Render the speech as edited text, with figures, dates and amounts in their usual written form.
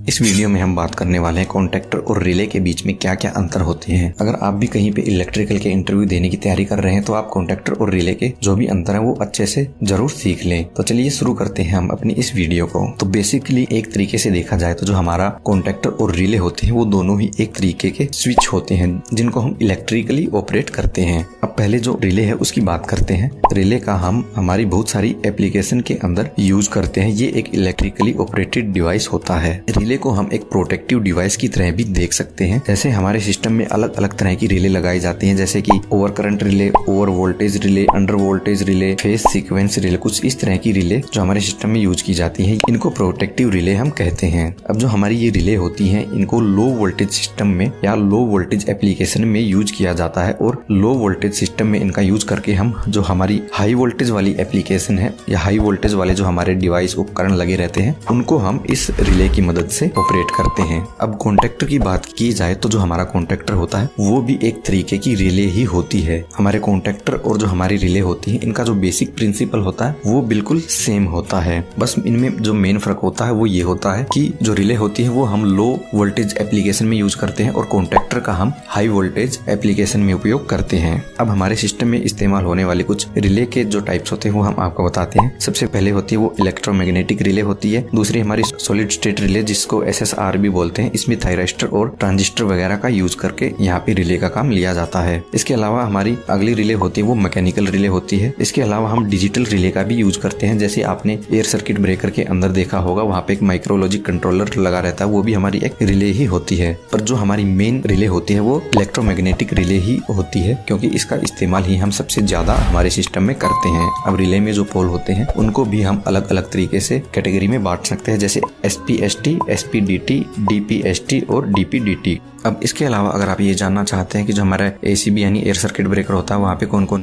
इस वीडियो में हम बात करने वाले हैं कॉन्टैक्टर और रिले के बीच में क्या क्या अंतर होते हैं। अगर आप भी कहीं पे इलेक्ट्रिकल के इंटरव्यू देने की तैयारी कर रहे हैं तो आप कॉन्टैक्टर और रिले के जो भी अंतर है वो अच्छे से जरूर सीख लें। तो चलिए शुरू करते हैं हम अपनी इस वीडियो को। तो बेसिकली एक तरीके से देखा जाए तो जो हमारा कॉन्टैक्टर और रिले होते हैं वो दोनों ही एक तरीके के स्विच होते हैं जिनको हम इलेक्ट्रिकली ऑपरेट करते हैं। अब पहले जो रिले है उसकी बात करते हैं। रिले का हम हमारी बहुत सारी एप्लीकेशन के अंदर यूज करते हैं। ये एक इलेक्ट्रिकली ऑपरेटेड डिवाइस होता है। रिले को हम एक प्रोटेक्टिव डिवाइस की तरह भी देख सकते हैं। जैसे हमारे सिस्टम में अलग अलग तरह की रिले लगाई जाती हैं, जैसे कि over current relay, over voltage relay, under voltage relay, phase sequence relay, कुछ इस तरह की रिले जो हमारे सिस्टम में यूज की जाती है इनको प्रोटेक्टिव रिले हम कहते हैं। अब जो हमारी ये रिले होती हैं इनको लो वोल्टेज सिस्टम में या लो वोल्टेज एप्लीकेशन में यूज किया जाता है और लो वोल्टेज सिस्टम में इनका यूज करके हम जो हमारी हाई वोल्टेज वाली एप्लीकेशन है या हाई वोल्टेज वाले जो हमारे डिवाइस उपकरण लगे रहते हैं उनको हम इस रिले की मदद से ऑपरेट करते हैं। अब कॉन्टैक्टर की बात की जाए तो जो हमारा कॉन्टैक्टर होता है वो भी एक तरीके की रिले ही होती है। हमारे कॉन्टैक्टर और जो हमारी रिले होती है इनका जो बेसिक प्रिंसिपल होता है वो बिल्कुल सेम होता है। बस इनमें जो मेन फर्क होता है वो ये होता है कि जो रिले होती है वो हम लो वोल्टेज एप्लीकेशन में यूज करते हैं और कॉन्टैक्टर का हम हाई वोल्टेज एप्लीकेशन में उपयोग करते हैं। अब हमारे सिस्टम में इस्तेमाल होने वाले कुछ रिले के जो टाइप्स होते हैं वो हम आपको बताते हैं। सबसे पहले होती है वो इलेक्ट्रोमैग्नेटिक रिले होती है। दूसरी हमारी सॉलिड स्टेट रिले जिसको SSR भी बोलते हैं। इसमें थायरिस्टर और ट्रांजिस्टर वगैरह का यूज करके यहाँ पे रिले का काम लिया जाता है। इसके अलावा हमारी अगली रिले होती है वो मैकेनिकल रिले होती है। इसके अलावा हम डिजिटल रिले का भी यूज करते हैं। जैसे आपने एयर सर्किट ब्रेकर के अंदर देखा होगा वहाँ पे एक माइक्रोलॉजिक कंट्रोलर लगा रहता है, वो भी हमारी एक रिले ही होती है। पर जो हमारी मेन रिले होती है वो इलेक्ट्रोमैग्नेटिक रिले ही होती है क्योंकि इसका इस्तेमाल ही हम सबसे ज्यादा हमारे सिस्टम में करते हैं। अब रिले में जो पोल होते हैं उनको भी हम अलग अलग तरीके से कैटेगरी में बांट सकते हैं, जैसे SPST, SPDT, DPST और DPDT। अब इसके अलावा अगर आप ये जानना चाहते हैं कि जो हमारा ACB यानी एयर सर्किट ब्रेकर होता है वहाँ पे कौन कौन